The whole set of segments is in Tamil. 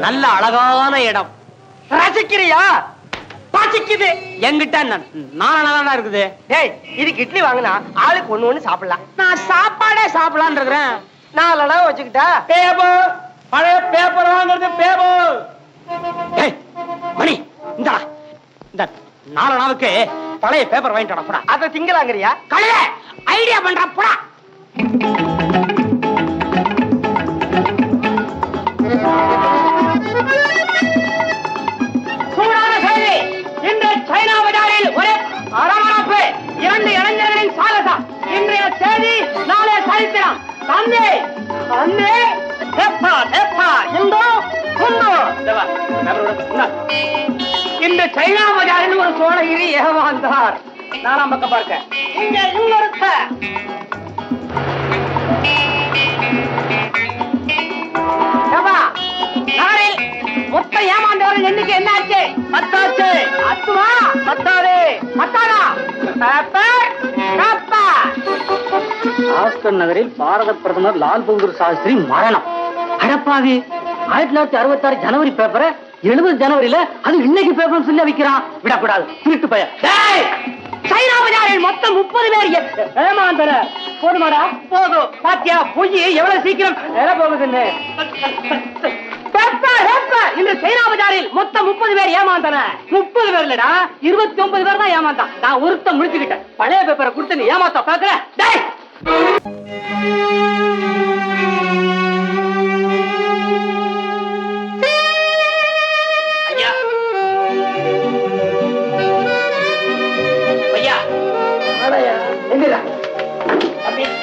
நல்ல அழகான இடம். ரசிக்கிறியா? பசிக்குது. என்கிட்ட நாலா இருக்குது. டேய், இதுக்கு இட்லி வாங்கினா ஆளுக்கு ஒண்ணு சாப்பிடலாம். நான் சாப்பாடே சாப்பிடலான் இருக்கிறேன். 4 அணா வச்சுக்கிட்டா பேப்பர், பழைய பேப்பர் வாங்குறது பேப்பர். மணி, இந்த 4 அணாவுக்கு பழைய பேப்பர் வாங்கிட்டு போடா. அதை திங்கலாங்கிறியா? கழுத ஐடியா பண்ற போடா. சூடான செய்தி. இன்று சைனா பஜாரில் ஒரு அரவணைப்பு. 2 இளைஞர்களின் சாகசம். இன்றைய செய்தி, நாளைய சரித்திரம். தந்தை தந்தை தெப்பா தெப்பா இந்தோ குந்தோ. இன்று சைனா பஜாரில் ஒரு சோழகிரி ஏமாந்தார். 4ஆம் பக்கம் பார்க்க. இங்க இன்னொருத்த மொத்த ஏமாந்தவர்கள் எண்ணிக்கை என்ன ஆச்சு? 10 ஆச்சு. 10 பத்தாது. பத்தாதா? ஆஸ்கர் நகரில் பாரத பிரதமர் லால் பகதூர் சாஸ்திரி மரணம். அடப்பாவி, 1966 ஜனவரி பேப்பரை 70 ஜனவரியில அது இன்னைக்கு பேப்பர் சொல்லி வைக்கிறான். விடக்கூடாது, திருட்டு பய. சைனா பஜாரில் மொத்தம் 30 பேர் ஏமாந்தன. போதுமாடா? போதும். பாத்தியா பொய் எவ்வளவு சீக்கிரம் போகுதுன்னு. இந்த சைனா பஜாரில் மொத்தம் 30 பேர் ஏமாந்தன. 30 பேர் இல்லடா, 29 பேர் தான் ஏமாந்தான். நான் ஒருத்த முடிச்சுக்கிட்டேன். பழைய பேப்பரை கொடுத்து நீ ஏமாத்த பாக்குற? ஐயா ஐயா, எங்கடா?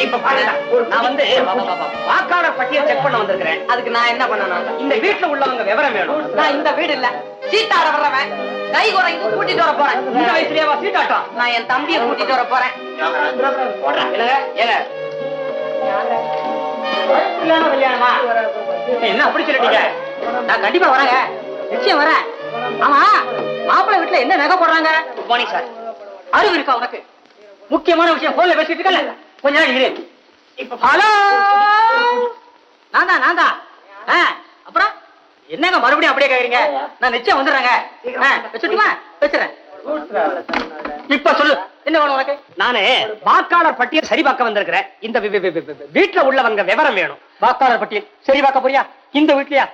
இப்ப பாருங்க, நான் வந்து வாக்காளர் பட்டியல் செக் பண்ண வந்திருக்கிறேன். அதுக்கு நான் என்ன பண்ணணும்? இந்த வீட்டுல உள்ளவங்க விவரம் வேணும். நான் இந்த வீடு இல்ல, சீட்டாட வர்றவன். கை குறைந்து கூட்டிட்டு வர போறேன். இந்த வயசுலயே சீட்டாட்டம். நான் என் தம்பியை கூட்டிட்டு வர போறேன். என்ன அப்படி சொல்லிட்டீங்க? நான் கண்டிப்பா வரேங்க, நிச்சயம் வரேன். ஆமா, மாப்பிள்ளை வீட்டுல என்ன நகை போடுறாங்க? போனி சார், அறிவு இருக்கா உனக்கு? முக்கியமான விஷயம் போன்ல பேசிட்டு இருக்கல, கொஞ்ச நேரம் இரு. இப்ப ஹலோ, நான் தான். அப்புறம் என்னங்க மறுபடியும் அப்படியே கேக்குறீங்க? நான் நிச்சயம் வந்துடுறேங்க. வச்சுட்டுமா? வச்சுறேன். இப்ப சொல்லு, என்ன வேணும் உனக்கு? நானு வாக்காளர் பட்டியல் சரி பார்க்க வந்திருக்கிறேன். இந்த வீட்டுல உள்ளவங்க விவரம் வேணும். வாக்காளர் பட்டியல் சரி பார்க்க போறியா? இந்த வீட்லயா?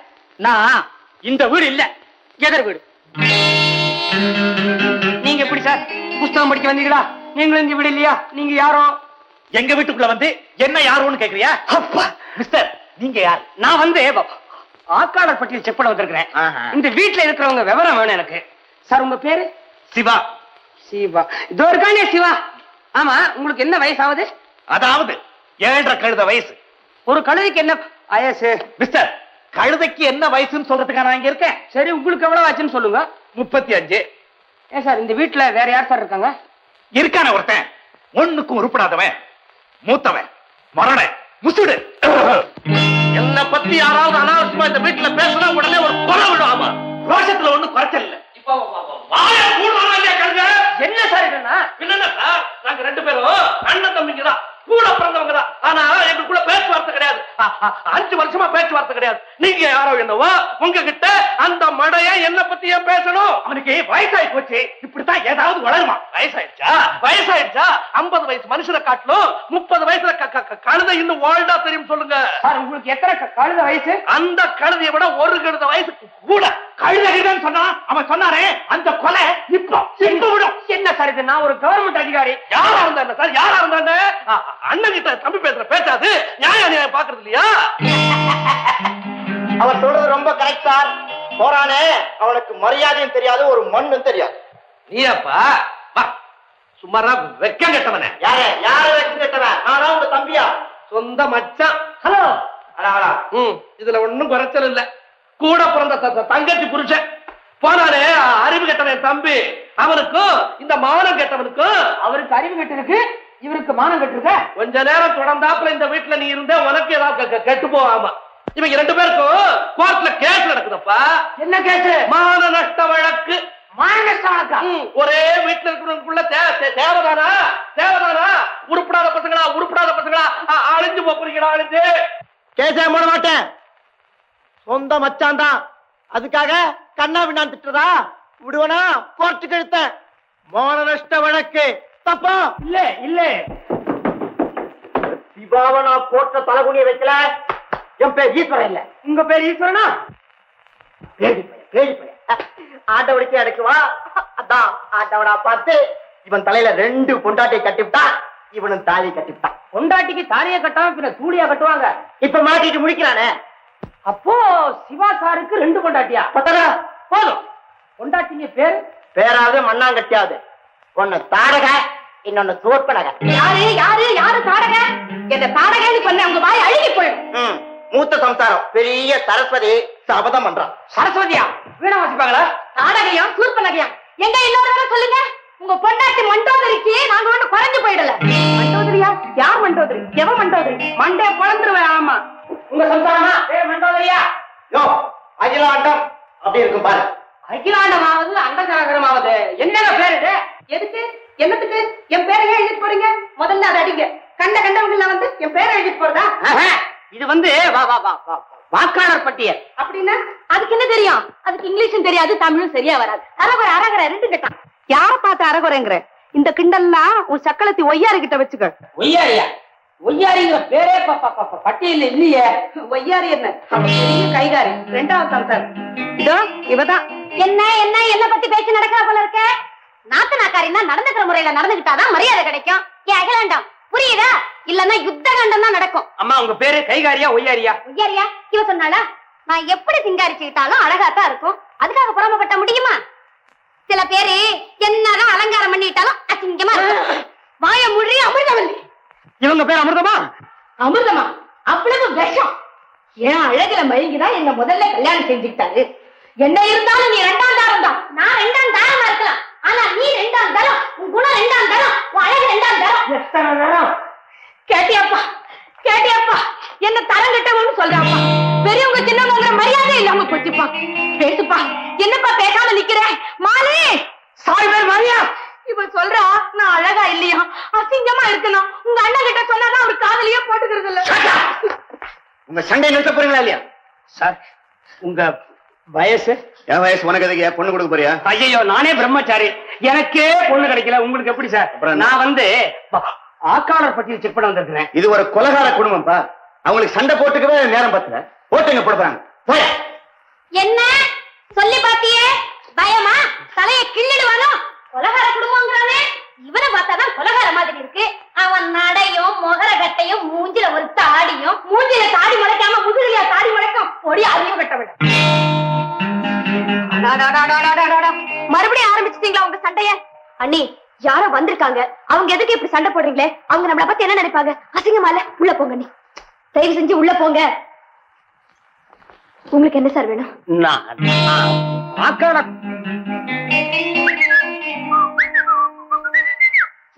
நான் இந்த வீடு இல்ல, எதர் வீடு. நீங்க எப்படி சார் புஸ்தகம் படிக்க வந்தீங்களா? நீங்களும் இந்த வீடு இல்லையா? நீங்க யாரோ எங்க வீட்டுக்குள்ள வந்து என்ன யாரோன்னு கேக்குறியா? அப்பா மிஸ்டர், நீங்க யார்? நான் வந்து வாக்காளர் பட்டியல் செக் பண்ண வந்திருக்கிறேன். இந்த வீட்டுல இருக்கிறவங்க விவரம் வேணும் எனக்கு. சார், உங்க பேரு? சிவா. சிவா, இதோ இருக்கானே சிவா. ஆமா, உங்களுக்கு என்ன வயசு ஆகுது? அதாவது 7.5 கழுத வயசு. ஒரு கழுதைக்கு என்ன வயசு? மிஸ்டர், கழுதைக்கு என்ன வயசுன்னு சொல்றதுக்காக நான் இங்க இருக்கேன். சரி, உங்களுக்கு எவ்வளவு ஆச்சுன்னு சொல்லுங்க. 35. ஏன் சார், இந்த வீட்டுல வேற யார் சார் இருக்காங்க? இருக்கான ஒருத்தன், ஒண்ணுக்கும் உருப்படாதவன், மூத்தவன், மரண முசுடு. என்ன பத்தி யாராவது அனாவசியமா இந்த வீட்டுல பேசினா உடனே ஒரு கொலை விடுவாமா. ரோஷத்துல ஒண்ணு குறைச்சல் இல்ல. இப்போ என்ன சார் இதுன்னா? என்னன்னா சார், நாங்க 2 பேரும் அண்ணன் தம்பிங்க தான், கூட பிறந்தவங்க தான். ஆனா எங்களுக்குள்ள பேச்சுவார்த்தை கிடையாது. 5 வருஷமா பேச்சுவார்த்தை கிடையாது. நீங்க யாரோ என்னவோ, உங்ககிட்ட அந்த மடைய என்ன பத்தி ஏன் பேசணும்? அவனுக்கு வயசாயி போச்சு, இப்படித்தான் ஏதாவது வளருமா? வயசாயிடுச்சா? 50 வயசு மனுஷனை காட்டிலும் 30 வயசுல கழுதை இன்னும் ஓல்டா தெரியும். சொல்லுங்க சார், உங்களுக்கு எத்தனை கழுத வயசு? அந்த கழுதையை விட ஒரு கழுத வயசுக்கு கூட. கழுதைன்னு சொன்னா அவன் சொன்னாரே, அந்த கொலை இப்போ விடும். என்ன சார் இது? நான் ஒரு கவர்மெண்ட் அதிகாரி. யாரா இருந்தா சார்? யாரா இருந்தாங்க? அண்ணன் கிட்ட தம்பி பேசுற பேசாது நியாயம் பாக்குறது இல்லையா? அவர் சொல்றது ரொம்ப கரெக்ட் சார். போறானே, அவனுக்கு மரியாதையும் தெரியாது, ஒரு மண்ணும் தெரியாது. நீப்பா சும்மாரா வெக்கம் கெட்டவன. யார வெக்கம் கெட்டவன்? நானா உங்க தம்பியா? சொந்த மச்சான். ஹலோ, இதுல ஒண்ணும் குறைச்சல் இல்ல. கூட பிறந்த தங்கச்சி புருஷன் போனானே, அறிவு கெட்டவன் தம்பி. அவனுக்கும் இந்த மானம் கெட்டவனுக்கும். அவருக்கு அறிவு கெட்டிருக்கு, இவருக்கு மானம் கெட்டிருக்க. கொஞ்ச நேரம் தொடர்ந்தாப்புல இந்த வீட்டுல நீ இருந்த உனக்கு ஏதாவது கெட்டு போவாமா. இவங்க 2 பேருக்கும் கோர்ட்ல கேஸ் நடக்குதப்பா. என்ன கேஸ்? மான நஷ்ட வழக்கு. மான நஷ்ட வழக்கா? ஒரே வீட்டுல இருக்கிறவங்களுக்குள்ள தேவதானா? உருப்படாத பசங்களா அழிஞ்சு போறீங்களா? அழிஞ்சு கேஸே போட மாட்டேன். சொந்த மச்சான் தான், அதுக்காக கண்ணா விண்ணா திட்டுறதா விடுவனா? கோர்ட்டுக்கு இழுத்தேன். மான நஷ்ட வழக்கு தப்பா? இல்ல இல்ல, சிவாவை நான் கோர்ட்ல தலைகுனிய வைக்கல. என் பேர் ஈஸ்வரன் இல்ல. உங்க பேர் ஈஸ்வரனா? ஆண்டவனுக்கு அடைக்குவா. அதான் ஆண்டவனா பார்த்து இவன் தலையில 2 பொண்டாட்டியை கட்டிவிட்டான். இவனும் தாலி கட்டிவிட்டான். பொண்டாட்டிக்கு தாலியை கட்டாம பின்ன சூடியா கட்டுவாங்க. இப்ப மாட்டிட்டு முடிக்கிறானே. அப்போ சிவா சாருக்கு 2 பொண்டாட்டியா? பத்தரா போதும். பொண்டாட்டிங்க பேரு? பேராவது மண்ணாங்கட்டியாவது. ஒன்னு தாடக, இன்னொன்னு சோற்பனக. யாரு யாரு யாரு தாடக? என்ன தாடகன்னு சொன்ன உங்க வாய் அழுகி போயிடும். மூத்த சம்சாரம் பெரிய சரஸ்வதி சபதம் பண்றான். சரஸ்வதியா? வீணா வாசிப்பாங்களா? தாடகையும் சூர்பனகையும் எங்க இன்னொரு தடவை சொல்லுங்க. உங்க பொண்டாட்டி மண்டோதரிக்கு நாங்க ஒண்ணு குறைஞ்சு போயிடல. மண்டோதரியா? யார் மண்டோதரி? எவ மண்டோதரி? மண்டே குழந்துருவேன். ஆமா, உங்க சம்சாரமா? மண்டோதரியா? யோ, அகிலாண்டம் அப்படி இருக்கும் பாரு. அகிலாண்டமாவது அண்டகரகரமாவது என்னங்க பேரு இது? எதுக்கு? என்னத்துக்கு? என் பேரை எழுதிட்டு போறீங்க? முதல்ல அதை அடிங்க. கண்டவங்கள வந்து என் பேரை எழுதிட்டு போறதா? இது வந்து வாக்காளர் பட்டியல். அப்படின்னா அதுக்கு என்ன தெரியும்? அதுக்கு இங்கிலீஷும் தெரியாது, தமிழும் சரியா வராது. அரகுறை அரகுறை 2 கட்டம். யார பார்த்து அரகுறைங்கிற? இந்த கிண்டல்லாம் உன் சக்களத்தி ஒய்யாரி கிட்ட வச்சுக்க. ஒய்யாரியா? ஒய்யாரிங்கிற பேரே பட்டியல் இல்லையே. ஒய்யாரி என்ன? பெரிய கைகாரி. 2வது சம்சார் இதோ இவதான். என்ன என்ன என்ன பத்தி பேச்சு நடக்கிற போல இருக்க? நாத்து நாக்காரின்னா நடந்துக்கிற முறையில நடந்துகிட்டாதான் மரியாதை கிடைக்கும். ஏன் அகிலாண்டம் புரியுதா? இல்லன்னா யுத்த கண்டம் தான் நடக்கும். அம்மா உங்க பேரு கைகாரியா ஒய்யாரியா? ஒய்யாரியா? இவ சொன்னாளா? நான் எப்படி சிங்காரிச்சுக்கிட்டாலும் அழகாத்தான் இருக்கும். அதுக்காக புறமப்பட்ட முடியுமா? சில பேரு என்னதான் அலங்காரம் பண்ணிட்டாலும் அசிங்கமா இருக்கும். வாய முழி அமிர்தவல்லி. இவங்க பேர் அமிர்தமா? அமிர்தமா? அவ்வளவு விஷம். ஏன் அழகுல மயங்கிதான் என்ன முதல்ல கல்யாணம் செஞ்சுக்கிட்டாரு. என்ன இருந்தாலும் நீ 2ஆம் தாரம் தான். நான் 2ஆம் தாரமா இருக்கலாம். ஆனா நீ 2ஆம் தாரம். உன் குணம் 2ஆம் தாரம். உன் அழகு 2ஆம் தாரம். எத்தனை நேரம் கேட்டியாப்பா? கேட்டியாப்பா? என்ன தரம் கட்டவன்னு சொல்றாப்பா. பெரியவங்க சின்னவங்க மரியாதை இல்லாம போச்சுப்பா. பேசுப்பா. என்னப்பா பேசாம நிக்கிற? மாலி சாய் பேர் மாரியா? இவ சொல்றா நான் அழகா இல்லையா, அசிங்கமா இருக்கணும். உங்க அண்ணன் கிட்ட சொன்னாதான் அவர் காதலியே போட்டுக்கிறது இல்ல. உங்க சண்டை நிறுத்த போறீங்களா இல்லையா? சார் உங்க வயசு? என் வயசு உனக்கு எதுக்கு? பொண்ணு கொடுக்க போறியா? ஐயோ, நானே பிரம்மச்சாரி. எனக்கே பொண்ணு கிடைக்கல, உங்களுக்கு எப்படி சார்? நான் வந்து ஆக்காளர் பட்டியல் செக் பண்ண வந்திருக்கிறேன். இது ஒரு கொலகார குடும்பம்ப்பா. அவங்களுக்கு சண்டை போட்டுக்கவே நேரம் பத்தல. போட்டுங்க போடுறாங்க. என்ன சொல்லி பாத்தியே? பயமா? தலைய கிள்ளிடுவானோ? கொலகார குடும்பங்கிறானே. இவனை பார்த்தாதான் கொலகார மாதிரி இருக்கு. அவன் நடையும் முகர கட்டையும் மூஞ்சில ஒரு தாடியும். மூஞ்சில தாடி முளைக்காம முதுகில தாடி முளைக்கும். பொடி அறிவு கட்ட விட. மறுபடியும் ஆரம்பிச்சிட்டீங்களா உங்க சண்டைய? அண்ணி யாரோ வந்திருக்காங்க. அவங்க எதுக்கு இப்படி சண்டை போடுறீங்களே? அவங்க நம்மளை பத்தி என்ன நினைப்பாங்க? அசிங்கமா இல்ல? உள்ள போங்க அண்ணி, தயவு செஞ்சு உள்ள போங்க. உங்களுக்கு என்ன சார் வேணும்?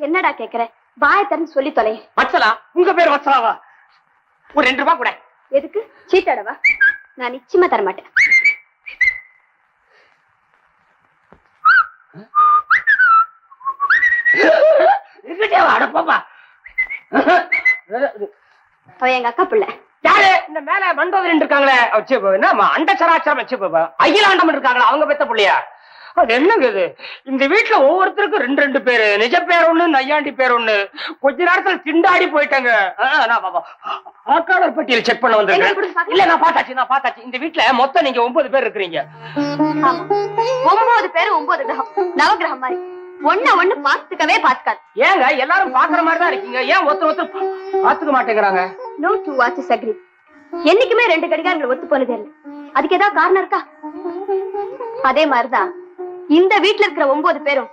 என்னடா கேக்குற? வாய திறந்து சொல்லி தொலை. வச்சலா? உங்க பேர் வச்சலாவா? ஒரு 2 ரூபாய் கூட. எதுக்கு? சீட்டாடவா? நான் நிச்சயமா தர மாட்டேன். அடப்பாப்பா, அவ எங்க அக்கா பிள்ளை. யாரு? இந்த மேல மண்டோதரன் இருக்காங்களே, அண்டச்சராச்சரம் அகிலாண்டம் இருக்காங்களா, அவங்க பெத்த பிள்ளையா? அது என்னங்க இது? இந்த வீட்டுல ஒவ்வொருத்தருக்கும் 2 பேரு. நிஜ பேர் ஒண்ணு, நையாண்டி பேர் ஒண்ணு. கொஞ்ச நேரத்துல திண்டாடி போயிட்டாங்க. ஆக்காளர் பட்டியல் செக் பண்ண வந்திருக்கேன். இல்ல, நான் பார்த்தாச்சு. இந்த வீட்டுல மொத்தம் நீங்க 9 பேர் இருக்கிறீங்க. 9 பேரு 9 கிரகம், நவகிரகம் மாதிரி. ஒண்ணு பாத்துக்கவே பாத்துக்காது. ஏங்க எல்லாரும் பாக்குற மாதிரி தான் இருக்கீங்க, ஏன் ஒருத்தர் பாத்துக்க மாட்டேங்கிறாங்க? No two watches agree. என்னைக்குமே 2 கடிகாரங்கள் ஒத்து போனதே இல்ல. அதுக்கு ஏதாவது காரணம் இருக்கா? அதே மாதிரிதான் இந்த வீட்டுல இருக்கிற 9 பேரும்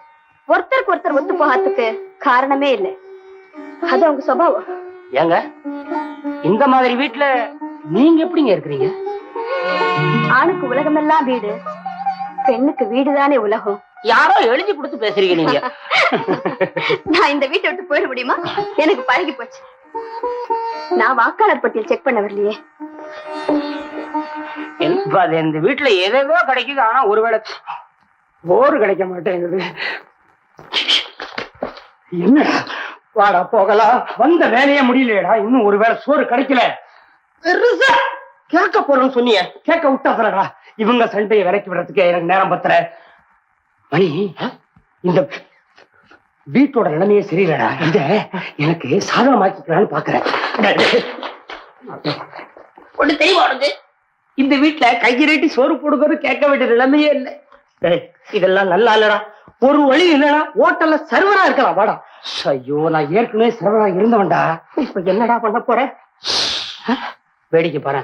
ஒருத்தருக்கு ஒருத்தர் ஒத்து போகாததுக்கு காரணமே இல்ல. அது அவங்க சுபாவம். ஏங்க இந்த மாதிரி வீட்டுல நீங்க எப்படிங்க இருக்கிறீங்க? ஆணுக்கு உலகமெல்லாம் வீடு, பெண்ணுக்கு வீடுதானே உலகம். யாரோ எழுதி கொடுத்து பேசுறீங்க நீங்க. நான் இந்த வீட்டை விட்டு போயிட முடியுமா? எனக்கு பழகி போச்சு. நான் வாக்காளர் பட்டியல் செக் பண்ண வரலையே. இந்த வீட்டுல எதோ கிடைக்குது, ஆனா ஒருவேளை போர் கிடைக்க மாட்டேங்குது. என்ன வாடா போகலாம், வந்த வேலையே முடியலையடா, இன்னும் ஒருவேளை சோறு கிடைக்கல. பெருசா கேட்க போறோம்னு சொன்னீங்க, கேட்க விட்டா சொல்லடா. இவங்க சண்டையை விரக்கி விடுறதுக்கு எனக்கு நேரம் பத்தல. மணி, இந்த வீட்டோட நிலைமையே சரியில்லடா. இத எனக்கு சாதகமாக்கிக்கலான்னு பாக்குறேன். ஒண்ணு தெளிவா உனக்கு? இந்த வீட்டுல கையிரட்டி சோறு போடுறது கேட்க வேண்டிய நிலைமையே இல்லை. இதெல்லாம் நல்லா இல்லடா. ஒரு வழி இல்லடா, ஹோட்டல்ல சர்வரா இருக்கலாம். வாடா. ஐயோ, நான் ஏற்கனவே சர்வரா இருந்தவன்டா. இப்ப என்னடா பண்ண போறேன்? வேடிக்கை பாரு.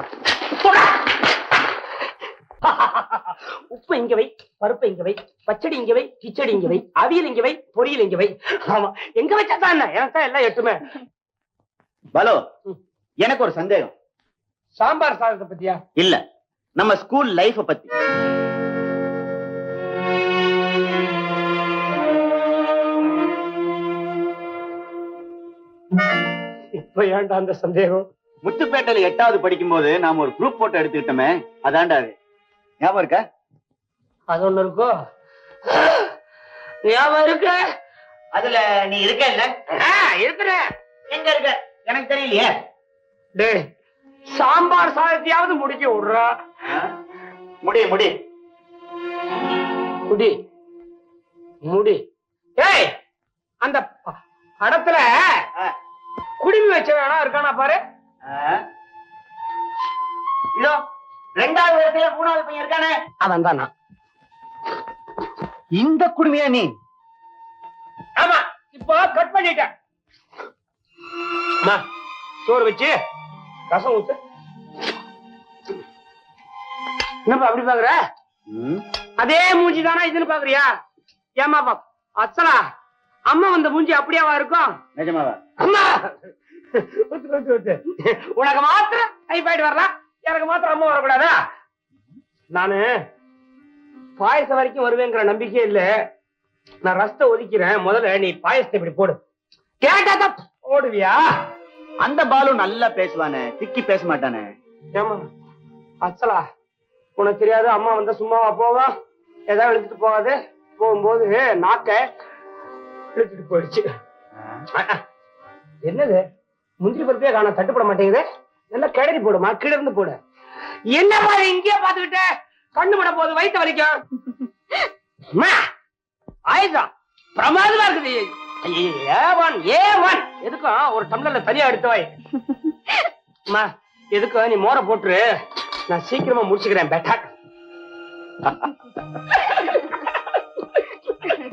உப்பு இங்க வை, பருப்பு இங்க வை, பச்சடி இங்க வை, கிச்சடி இங்க வை, அவியல் இங்க வை, பொரியல் இங்க வை. ஆமா, எங்க வச்சா தான் என்ன? எனக்கு தான் எல்லாம் எட்டுமே. பாலு, எனக்கு ஒரு சந்தேகம். சாம்பார் சாதத்தை பத்தியா? இல்ல, நம்ம ஸ்கூல் லைஃப பத்தி. இப்ப ஏன்டா அந்த சந்தேகம்? முத்துப்பேட்டையில 8வது படிக்கும் போது நாம ஒரு குரூப் போட்டோ எடுத்துக்கிட்டோமே, அதான்டா அது. ஞாபகம் இருக்கா? அது ஒண்ணு இருக்கோ? ஞாபகம் இருக்கு. அதுல நீ இருக்க இல்ல? இருக்கிறேன். எங்க இருக்க எனக்கு தெரியலையே. டேய், சாம்பார் சாதத்தையாவது முடிக்க விடுறா. முடி முடி முடி முடி. ஏய், அந்த படத்துல குடிமி வச்ச வேணா இருக்கானா பாரு. இதோ 2வது வயசுல 3வது பையன் இருக்கானே, அவன் தான் நான். இந்த குடுமையா நீ? ஆமா, இப்போ கட் பண்ணிட்டேன். அம்மா, சோறு வச்சு ரசம் ஊத்து. என்னப்பா அப்படி பாக்குற? அதே மூஞ்சி தானா இதுன்னு பாக்குறியா? ஏமா பாப் அச்சலா, அம்மா வந்த மூஞ்சி அப்படியாவா இருக்கும்? நிஜமாவா? அம்மா உனக்கு மாத்திரம் டைபாய்டு வரலாம், எனக்கு மாத்திரம் அம்மா வரக்கூடாதா? நானு பாயசம் வரைக்கும் வருவேங்கிற நம்பிக்கை இல்ல. நான் ரசத்தை ஒதுக்கிறேன். முதல்ல நீ பாயசத்தை இப்படி போடு. கேட்டா போடுவியா? அந்த பாலு நல்லா பேசுவானே, திக்கி பேச மாட்டானே. ஏமா அச்சலா, உனக்கு தெரியாது அம்மா வந்தா சும்மாவா போவோம்? ஏதாவது இழுத்துட்டு போகாது. போகும்போது நாக்க இழுத்துட்டு போயிடுச்சு. என்னது முந்திரி பருப்பே காண, தட்டுப்பட மாட்டேங்குது. நல்லா கிளறி போடுமா, கிளர்ந்து போடு. என்ன பாரு இங்கே பாத்துக்கிட்ட, கண்ணு பட போது, வயிற்று வலிக்கும். ஆயுதம் பிரமாதமா இருக்குது. எதுக்கும் ஒரு டம்ளர்ல தனியா எடுத்து வை. எதுக்கும் நீ மோரை போட்டுரு, நான் சீக்கிரமா முடிச்சுக்கிறேன். பெட்டா